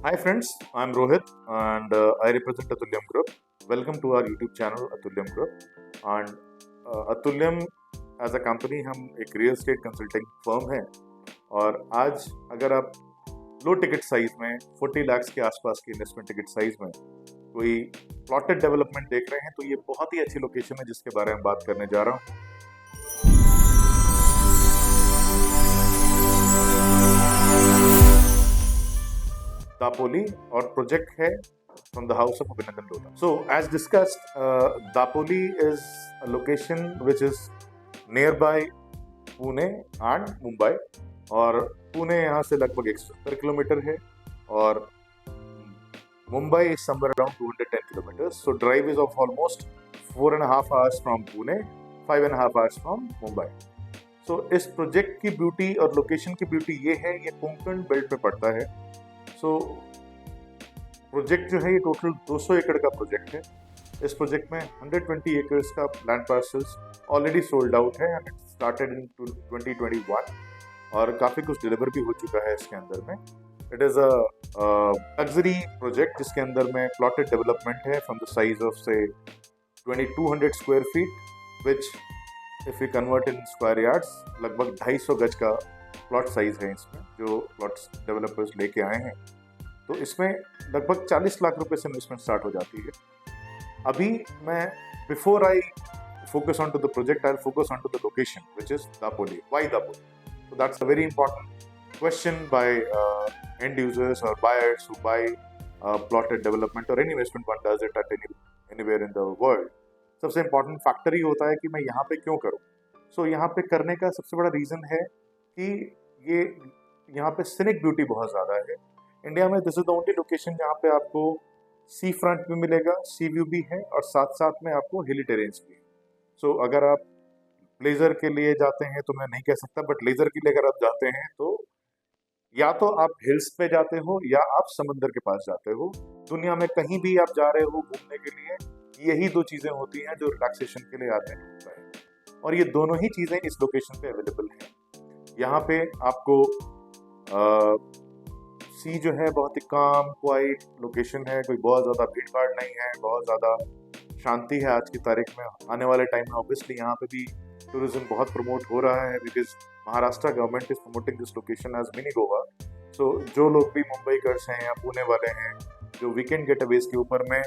Hi friends, I'm Rohit and I represent Atulyam Group. Welcome to our YouTube channel Atulyam Group. And Atulyam as a company हम एक real estate consulting firm है और आज अगर आप लो ticket size में 40 लाख के आसपास की इन्वेस्टमेंट टिकट साइज में कोई प्लॉटेड डेवलपमेंट देख रहे हैं तो ये बहुत ही अच्छी लोकेशन है जिसके बारे में बात करने जा रहा हूँ। दापोली और प्रोजेक्ट है from the house of Abhinandan Lodha. So as discussed, Dapoli is a location which is nearby Pune and Mumbai और पुणे यहाँ से लगभग 170 किलोमीटर है और Mumbai is somewhere around 210 kilometers. So drive is of almost 4.5 hours from Pune, 5.5 hours from Mumbai. So इस project की beauty और location की ब्यूटी ये है, ये कोंकण बेल्ट पे पड़ता है। सो प्रोजेक्ट जो है ये टोटल 200 एकड़ का प्रोजेक्ट है। इस प्रोजेक्ट में 120 एकर्स का land parcels already sold out है एंड स्टार्टेड इन 2021 और काफ़ी कुछ डिलीवर भी हो चुका है इसके अंदर में। It is a luxury project जिसके अंदर में प्लॉटेड डेवलपमेंट है फ्रॉम द साइज ऑफ से 2200 square feet which if you convert in square yards लगभग 250 गज का प्लॉट साइज है इसमें जो प्लॉट्स डेवलपर्स लेके आए हैं। तो इसमें लगभग 40 लाख रुपए से इन्वेस्टमेंट स्टार्ट हो जाती है। अभी मैं before I focus on to the project I focus on to the location which is Dapoli. Why Dapoli? So that's a very important question by end users or buyers who buy plotted development or any investment one does it at anywhere in the world. सबसे important factor ही होता है कि मैं यहाँ पे क्यों करूँ। So यहाँ पे करने का सबसे बड़ा रीज़न है कि ये यहाँ पे सीनिक ब्यूटी बहुत ज़्यादा है। इंडिया में this is the only location जहाँ पे आपको सी फ्रंट भी मिलेगा, सी व्यू भी है और साथ साथ में आपको हिली टेरेन्स भी है। सो अगर आप लेज़र के लिए जाते हैं तो मैं नहीं कह सकता, बट लेज़र के लिए अगर आप जाते हैं तो या तो आप हिल्स पे जाते हो या आप समंदर के पास जाते हो। दुनिया में कहीं भी आप जा रहे हो घूमने के लिए, यही दो चीज़ें होती हैं जो रिलैक्सेशन के लिए आते हैं और ये दोनों ही चीज़ें इस लोकेशन पे अवेलेबल हैं। यहाँ पे आपको सी जो है बहुत ही काम क्वाइट लोकेशन है, कोई बहुत ज़्यादा भीड़ भाड़ नहीं है, बहुत ज़्यादा शांति है आज की तारीख में। आने वाले टाइम में ऑब्वियसली यहाँ पे भी टूरिज्म बहुत प्रमोट हो रहा है because Maharashtra government is promoting this location as mini Goa. So जो लोग भी मुंबई कर्स हैं या पुणे वाले हैं जो वीकेंड गेटअवेज के ऊपर में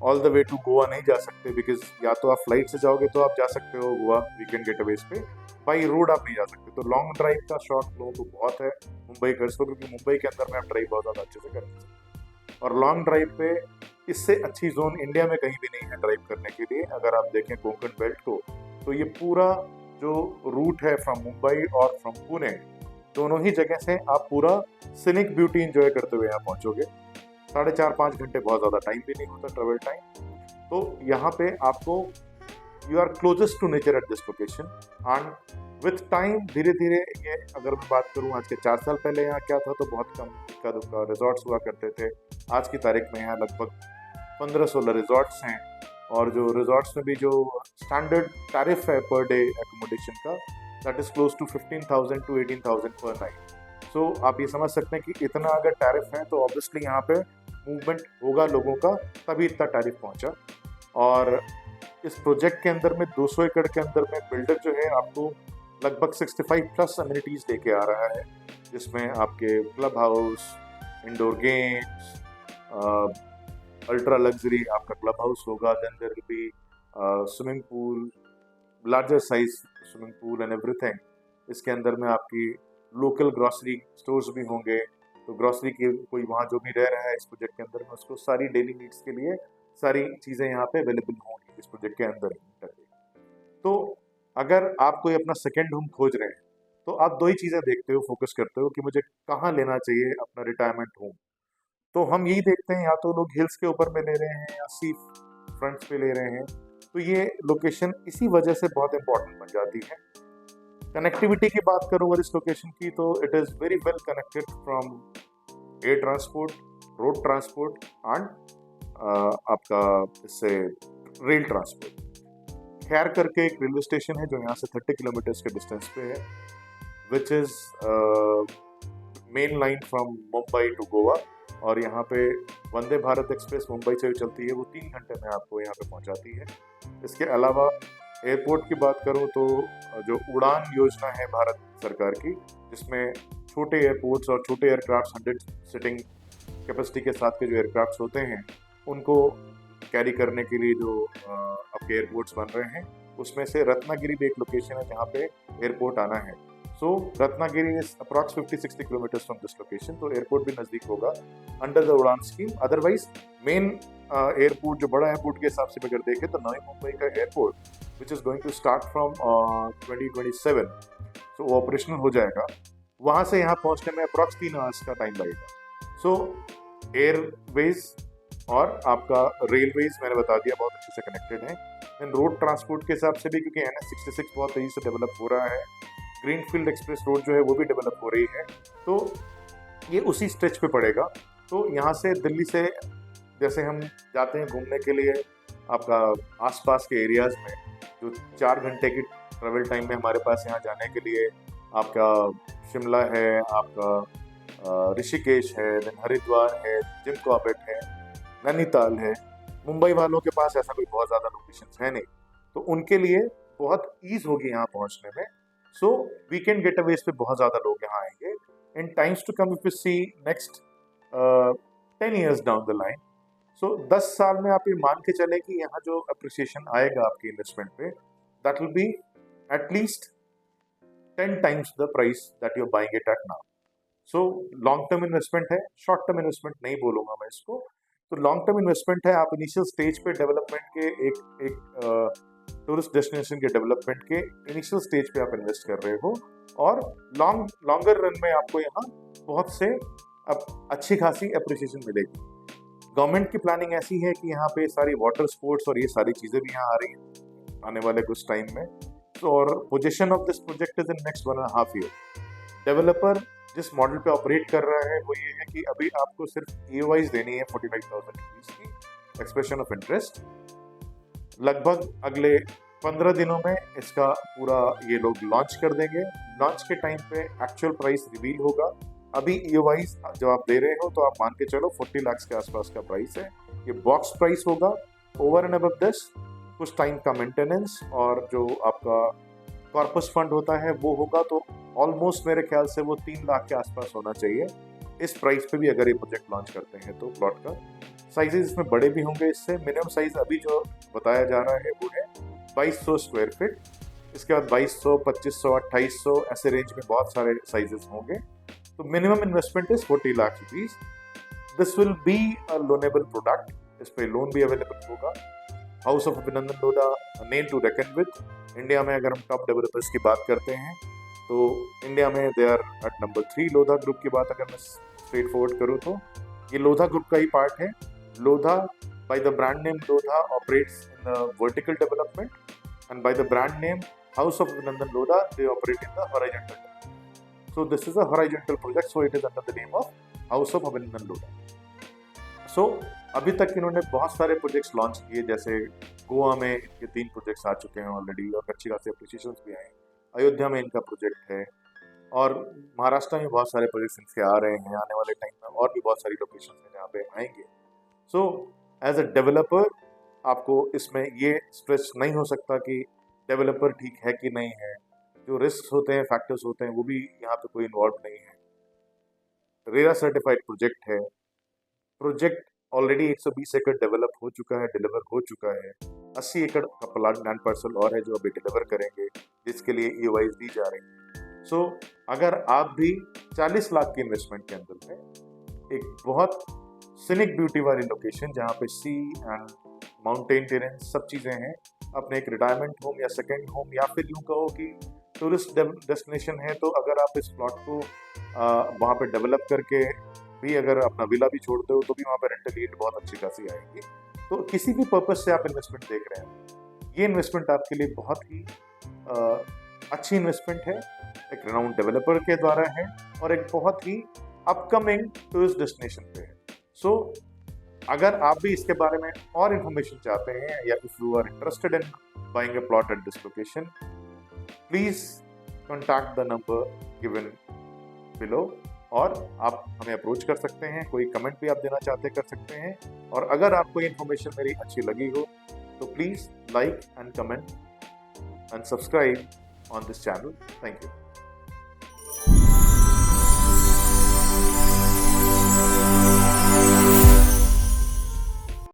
all the way to Goa नहीं जा सकते बिकॉज या तो आप फ्लाइट से जाओगे तो आप जा सकते हो गोवा वीकेंड गेटअवेज पे, बाई रोड आप नहीं जा सकते। तो लॉन्ग ड्राइव का शौक लोगों को बहुत है मुंबई कर्स को, क्योंकि मुंबई के अंदर में आप ड्राइव बहुत ज़्यादा अच्छे से कर सकते और लॉन्ग ड्राइव पे इससे अच्छी जोन इंडिया में कहीं भी नहीं है ड्राइव करने के लिए। अगर आप देखें कोंकण बेल्ट को तो ये पूरा जो रूट है फ्रॉम मुंबई और फ्रॉम पुणे, दोनों ही जगह से आप पूरा सीनिक ब्यूटी एंजॉय करते हुए यहाँ पहुँचोगे। 4.5-5 घंटे बहुत ज़्यादा टाइम भी नहीं होता ट्रेवल टाइम। तो यहाँ पे आपको you are closest to nature at this location and with time धीरे धीरे ये अगर मैं बात करूँ आज के 4 साल पहले यहाँ क्या था तो बहुत कम इक्का दुक्का रिजॉर्ट्स हुआ करते थे। आज की तारीख में यहाँ लगभग 15-16 रिजॉर्ट्स हैं और जो रिजॉर्ट्स में भी जो स्टैंडर्ड टैरिफ है पर डे एकोमोडेशन का that is close to 15,000 to 18,000 पर नाइट। सो आप ये समझ सकते हैं कि इतना अगर टैरिफ है तो ऑब्वियसली यहाँ पे मूवमेंट होगा लोगों का, तभी इतना टैरिफ पहुँचा। और इस प्रोजेक्ट के अंदर में 200 एकड़ के अंदर में बिल्डर जो है आपको लगभग 65+ अम्यूनिटीज़ लेके आ रहा है जिसमें आपके club house, indoor games, ultra luxury आपका क्लब हाउस होगा, then there will be swimming pool, larger size swimming pool and everything. इसके अंदर में आपकी लोकल ग्रॉसरी स्टोर्स भी होंगे, तो ग्रॉसरी के कोई वहाँ जो भी रह रहा है इस प्रोजेक्ट के अंदर में उसको सारी डेली नीड्स के लिए सारी चीज़ें यहाँ पे अवेलेबल होंगी इस प्रोजेक्ट के अंदर। तो अगर आप कोई अपना सेकेंड होम खोज रहे हैं तो आप दो ही चीज़ें देखते हो, फोकस करते हो कि मुझे कहाँ लेना चाहिए अपना रिटायरमेंट होम। तो हम यही देखते हैं या तो लोग हिल्स के ऊपर में ले रहे हैं या सी फ्रंट्स पे ले रहे हैं। तो ये लोकेशन इसी वजह से बहुत इंपॉर्टेंट बन जाती है। कनेक्टिविटी की बात करूँ अगर इस लोकेशन की तो it is very well connected from air transport, road transport and आपका इससे रेल ट्रांसपोर्ट। खैर करके एक रेलवे स्टेशन है जो यहाँ से 30 किलोमीटर्स के डिस्टेंस पे है which is main line from Mumbai to Goa और यहाँ पे वंदे भारत एक्सप्रेस मुंबई से चलती है, वो 3 घंटे में आपको यहाँ पे पहुँचाती है। इसके अलावा एयरपोर्ट की बात करूँ तो जो उड़ान योजना है भारत सरकार की, जिसमें छोटे एयरपोर्ट्स और छोटे एयरक्राफ्ट 100 सीटिंग कैपेसिटी के साथ के जो एयरक्राफ्ट होते हैं उनको कैरी करने के लिए जो आपके एयरपोर्ट्स बन रहे हैं, उसमें से रत्नागिरी भी एक लोकेशन है जहाँ पे एयरपोर्ट आना है। So Ratnagiri is approx 50-60 kilometres from this location, तो एयरपोर्ट भी नज़दीक होगा under the Udan scheme. Otherwise main airport जो बड़ा एयरपोर्ट के हिसाब से अगर देखें तो नई मुंबई का airport which is going to start from 2027, so वो ऑपरेशनल हो जाएगा। वहाँ से यहाँ पहुँचने में अप्रॉक्स 3 आवर्स का टाइम लगेगा। सो एयरवेज और आपका रेलवेज मैंने बता दिया बहुत अच्छे से कनेक्टेड है। एंड रोड ट्रांसपोर्ट के हिसाब से भी, क्योंकि NH-66 बहुत तेज़ी से डेवलप हो रहा है, ग्रीनफील्ड एक्सप्रेस रोड जो है वो भी डेवलप हो रही है, तो ये उसी स्ट्रेच पे पड़ेगा। तो यहाँ से दिल्ली से जैसे हम जाते हैं घूमने के लिए आपका आसपास के एरियाज़ में, जो 4 घंटे की ट्रेवल टाइम में हमारे पास यहाँ जाने के लिए आपका शिमला है, आपका ऋषिकेश है, देन हरिद्वार है, जिम कॉर्बेट है, नैनीताल है। मुंबई वालों के पास ऐसा कोई बहुत ज़्यादा लोकेशंस है नहीं, तो उनके लिए बहुत ईज होगी यहाँ पहुँचने में। सो वीकेंड गेटअवेज पे बहुत ज़्यादा लोग यहाँ आएंगे। In times to come if you see next 10 years down the line, so 10 साल में आप ये मान के चले कि यहाँ जो अप्रिसिएशन आएगा आपकी इन्वेस्टमेंट पे, that will be at least 10 times the price that you are buying it at now. So long term investment है, शॉर्ट टर्म इन्वेस्टमेंट नहीं बोलूँगा मैं इसको। तो लॉन्ग टर्म इन्वेस्टमेंट है, आप इनिशियल स्टेज पे डेवलपमेंट के एक टूरिस्ट डेस्टिनेशन के डेवलपमेंट के इनिशियल स्टेज पे आप इन्वेस्ट कर रहे हो, और लॉन्गर रन में आपको यहाँ बहुत से अब अच्छी खासी अप्रिसिएशन मिलेगी। गवर्नमेंट की प्लानिंग ऐसी है कि यहाँ पे सारी वाटर स्पोर्ट्स और ये सारी चीज़ें भी यहाँ आ रही हैं आने वाले कुछ टाइम में। तो और position of this project is in next 1.5 year। Developer जिस मॉडल पे ऑपरेट कर रहा है वो ये है कि अभी आपको सिर्फ EOIs देनी है 45,000 रुपीज़ की एक्सप्रेशन ऑफ इंटरेस्ट। लगभग अगले 15 दिनों में इसका पूरा ये लोग लॉन्च कर देंगे। लॉन्च के टाइम पे एक्चुअल प्राइस रिवील होगा। अभी EOIs जब आप दे रहे हो तो आप मान के चलो 40 लाख के आसपास का प्राइस है। ये बॉक्स प्राइस होगा। ओवर एंड अबव दिस कुछ टाइम का मेंटेनेंस और जो आपका कॉर्पस फंड होता है वो होगा, तो ऑलमोस्ट मेरे ख्याल से वो 3 लाख के आसपास होना चाहिए इस प्राइस पे भी अगर ये प्रोजेक्ट लॉन्च करते हैं तो। प्लॉट का साइजेस इसमें बड़े भी होंगे इससे। मिनिमम साइज अभी जो बताया जा रहा है वो है 2200 स्क्वायर फीट। इसके बाद 2200, 2500, 2800 ऐसे रेंज में बहुत सारे साइजेस होंगे। तो minimum investment is 40 lakh rupees. This will be a loanable product, इस पे लोन भी अवेलेबल होगा। House of Abhinandan Lodha, name to reckon with. India में अगर हम टॉप डेवलपर्स की बात करते हैं तो इंडिया में they are at number 3। Lodha group की बात अगर मैं स्ट्रेट फॉरवर्ड करूँ तो ये लोधा ग्रुप का ही पार्ट है। Lodha by the brand name Lodha operates in the vertical development, and by the brand name House of Abhinandan Lodha they operate in the horizontal development. So this is a horizontal project, so it is under the name of House of Abhinandan Lodha. So अभी तक इन्होंने बहुत सारे projects launch किए, जैसे गोवा में इनके 3 projects आ चुके हैं ऑलरेडी और अच्छी खासी एप्रिसिएशन भी आए हैं। अयोध्या में इनका प्रोजेक्ट है और महाराष्ट्र में बहुत सारे प्रोजेक्ट्स इनके आ रहे हैं। आने वाले टाइम में और भी बहुत सारी लोकेशन हैं जहाँ पे आएंगे। सो एज अ डेवलपर आपको इसमें ये स्ट्रेस नहीं हो सकता कि डेवलपर ठीक है कि नहीं है। जो रिस्क होते हैं, फैक्टर्स होते हैं, वो भी यहाँ पे कोई इन्वॉल्व नहीं है। रेरा सर्टिफाइड प्रोजेक्ट है। प्रोजेक्ट ऑलरेडी 120 एकड़ डेवलप हो चुका है, डिलीवर हो चुका है। 80 एकड़ का प्लाट लैंड पार्सल और है जो अभी डिलीवर करेंगे, जिसके लिए EOIs दी जा रही है। सो अगर आप भी 40 लाख की इन्वेस्टमेंट के अंदर में एक बहुत सिनिक ब्यूटी वाली लोकेशन जहाँ पे सी एंड माउंटेन टेरेन सब चीज़ें हैं, अपने एक रिटायरमेंट होम या सेकेंड होम या फिर यूँ कहो कि टूरिस्ट डेस्टिनेशन है, तो अगर आप इस प्लॉट को वहाँ पे डेवलप करके भी अगर अपना विला भी छोड़ते हो तो भी वहाँ पे रेंटल यील्ड बहुत अच्छी खासी आएगी। तो किसी भी पर्पज से आप इन्वेस्टमेंट देख रहे हैं, ये इन्वेस्टमेंट आपके लिए बहुत ही अच्छी इन्वेस्टमेंट है। एक रेनाउंड डेवलपर के द्वारा है और एक बहुत ही अपकमिंग टूरिस्ट डेस्टिनेशन पे है। सो अगर आप भी इसके बारे में और इन्फॉर्मेशन चाहते हैं या if you are interested in buying a plot at this location, please contact the number given below और आप हमें अप्रोच कर सकते हैं, कोई कमेंट भी आप देना चाहते कर सकते हैं। और अगर आपको इन्फॉर्मेशन मेरी अच्छी लगी हो तो please like and comment and subscribe on this channel. Thank you.